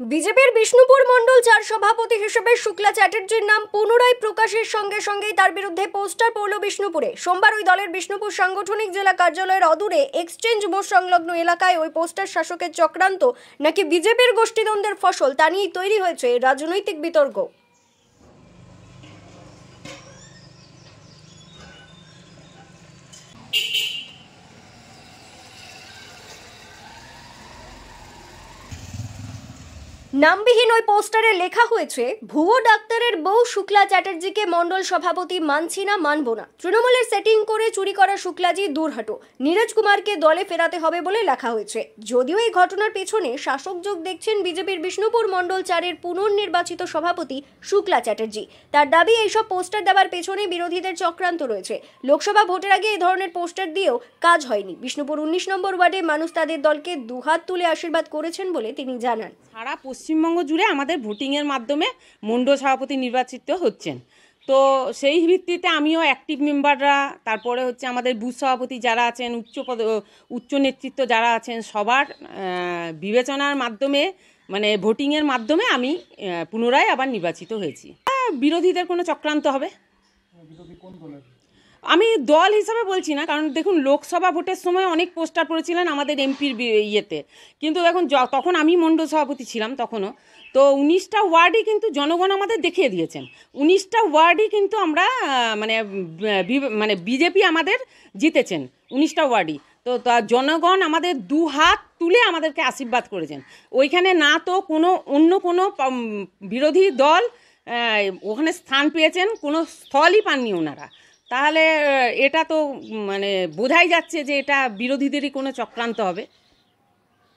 বিজেপির বিষ্ণুপুর মণ্ডল 4 সভাপতি হিসেবে শুক্লা চ্যাটার্জির নাম পুনরায় প্রকাশের সঙ্গে সঙ্গেই তার বিরুদ্ধে পোস্টার পড়ল বিষ্ণুপুরে। সোমবার ওই দলের বিষ্ণুপুর সাংগঠনিক জেলা কার্যালয়ের অদূরে এক্সচেঞ্জ মোড় সংলগ্ন এলাকায় ওই পোস্টার শাসকের চক্রান্ত নাকি বিজেপির গোষ্ঠীদ্বন্দ্বের ফসল তা নিয়েই তৈরি হয়েছে রাজনৈতিক বিতর্ক। নামবিহীন ওই পোস্টারে লেখা হয়েছে, ভুয়ো ডাক্তারের বউ শুক্লা চ্যাটার্জিকে মণ্ডল সভাপতি মানছি না, মানব না। তৃণমূলের সেটিং করে চুরি করা শুক্লাজি দূর হাঁটো। নীরজ কুমারকে দলে ফেরাতে হবে বলে লেখা হয়েছে। যদিও এই ঘটনার পেছনে শাসক যোগ দেখছেন বিজেপির বিষ্ণুপুর মণ্ডল 4-এর পুনর্নির্বাচিত সভাপতি শুক্লা চ্যাটার্জি। তার দাবি, এইসব পোস্টার দেওয়ার পেছনে বিরোধীদের চক্রান্ত রয়েছে। লোকসভা ভোটের আগে এই ধরনের পোস্টার দিয়েও কাজ হয়নি। বিষ্ণুপুর 19 নম্বর ওয়ার্ডে মানুষ তাদের দলকে দুহাত তুলে আশীর্বাদ করেছেন বলে তিনি জানান। সারা পশ্চিমবঙ্গ জুড়ে আমাদের ভোটিংয়ের মাধ্যমে মণ্ডল সভাপতি নির্বাচিত হচ্ছেন। তো সেই ভিত্তিতে আমিও অ্যাক্টিভ মেম্বাররা, তারপরে হচ্ছে আমাদের বুথ সভাপতি যারা আছেন, উচ্চ নেতৃত্ব যারা আছেন, সবার বিবেচনার মাধ্যমে মানে ভোটিংয়ের মাধ্যমে আমি পুনরায় আবার নির্বাচিত হয়েছি। বিরোধীদের কোনো চক্রান্ত হবে? আমি দল হিসাবে বলছি না, কারণ দেখুন লোকসভা ভোটের সময় অনেক পোস্টার পড়েছিলেন আমাদের এমপির ইয়েতে, কিন্তু দেখুন তখন আমি মণ্ডল সভাপতি ছিলাম তখনও। তো 19টা ওয়ার্ডই কিন্তু জনগণ আমাদের দেখিয়ে দিয়েছেন। 19টা ওয়ার্ডই কিন্তু আমরা মানে বিজেপি আমাদের জিতেছেন 19টা ওয়ার্ডই। তো জনগণ আমাদের দু হাত তুলে আমাদেরকে আশীর্বাদ করেছেন। ওইখানে না তো অন্য কোনো বিরোধী দল ওখানে স্থান পেয়েছেন, কোনো স্থলই পাননি ওনারা। তাহলে এটা তো মানে বোঝাই যাচ্ছে যে এটা বিরোধীদেরই কোনো চক্রান্ত হবে।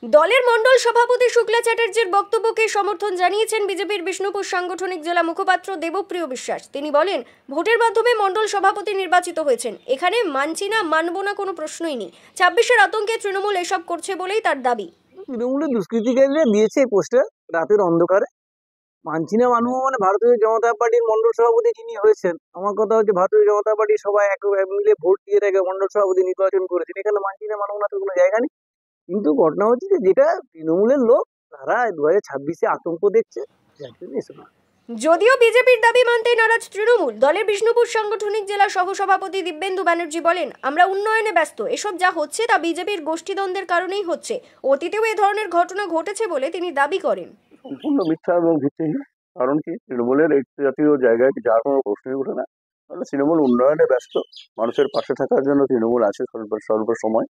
দলের মণ্ডল সভাপতি শুক্লা চ্যাটার্জির বক্তব্যকে সমর্থন জানিয়েছেন বিজেপির বিষ্ণুপুর সাংগঠনিক জেলা মুখপাত্র দেবপ্রিয় বিশ্বাস। তিনি বলেন, ভোটের মাধ্যমে মণ্ডল সভাপতি নির্বাচিত হয়েছেন, এখানে মানছি না, মানব না কোনো প্রশ্নই নেই। 26-এর আতঙ্কে তৃণমূল এসব করছে বলেই তার দাবি। তৃণমূলের দুষ্কৃতিকারীরা দিয়েছে পোস্টার রাতের অন্ধকারে। মানছি না মানব মানে ভারতীয় জনতা পার্টির মণ্ডল সভাপতি যিনি হয়েছেন, আমার কথা হচ্ছে ভারতীয় জনতা পার্টির সবাই এক মিলে ভোট দিয়ে তাকে মণ্ডল সভাপতি নির্বাচন করেছেন। এখানে মানছি না মানব না তো কোনো জায়গা নেই। কিন্তু ঘটনা হচ্ছে যে যেটা তৃণমূলের লোক, তারা 2026-এ আতঙ্ক দেখছে, যার জন্য এসব। যদিও বিজেপির দাবি মানতে নারাজ তৃণমূল, দলের বিষ্ণুপুর সাংগঠনিক জেলা সহসভাপতি দিব্যেন্দু ব্যানার্জি বলেন, আমরা উন্নয়নে ব্যস্ত, এসব যা হচ্ছে তা বিজেপির গোষ্ঠীদ্বন্দ্বের কারণেই হচ্ছে। অতীতেও এ ধরনের ঘটনা ঘটেছে বলে তিনি দাবি করেন। সম্পূর্ণ মিথ্যা এবং ভিত্তিহীন। কারণ কি, তৃণমূলের এই জাতীয় জায়গায় যার কোনো প্রশ্নই ওঠে না। তাহলে তৃণমূল উন্নয়নে ব্যস্ত, মানুষের পাশে থাকার জন্য তৃণমূল আছে সর্বসময়।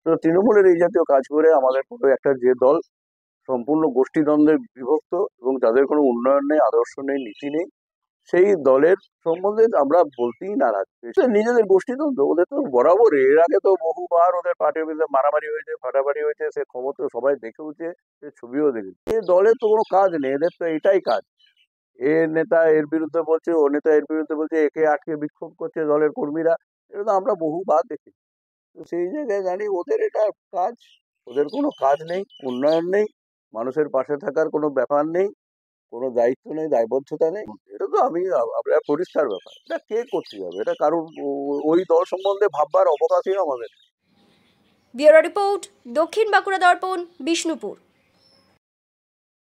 তো তৃণমূলের এই জাতীয় কাজ করে আমাদের পুরো একটা যে দল সম্পূর্ণ গোষ্ঠীদ্বন্দ্বে বিভক্ত এবং যাদের কোনো উন্নয়ন নেই, আদর্শ নেই, নীতি নেই, সেই দলের সম্বন্ধে আমরা বলতেই নারাজ। নিজেদের গোষ্ঠীদ্বন্দ্ব, ওদের তো বরাবর, এর আগে তো বহুবার ওদের পার্টির মধ্যে মারামারি হয়েছে, ফাটাফাটি হয়েছে, সে খবর তো সবাই দেখেওছে, সে ছবিও দেখেছে। এই দলের তো কোনো কাজ নেই, এদের তো এটাই কাজ। এ নেতা এর বিরুদ্ধে বলছে, ও নেতা এর বিরুদ্ধে বলছে, একে আটকে বিক্ষোভ করছে দলের কর্মীরা। এটা তো আমরা বহুবার দেখি। তো সেই জায়গায় জানি ওদের এটা কাজ, ওদের কোনো কাজ নেই, উন্নয়ন নেই, মানুষের পাশে থাকার কোনো ব্যাপার নেই, কোনো দায়িত্ব নেই, দায়বদ্ধতা নেই। এটা তো আমরা পরিষ্কার ব্যাপার। এটা কে করতে যাবে? এটা কারণ ওই দল সম্বন্ধে ভাববার অবকাশই আমাদের। ব্যুরো রিপোর্ট, দক্ষিণ বাঁকুড়া দর্পণ, বিষ্ণুপুর।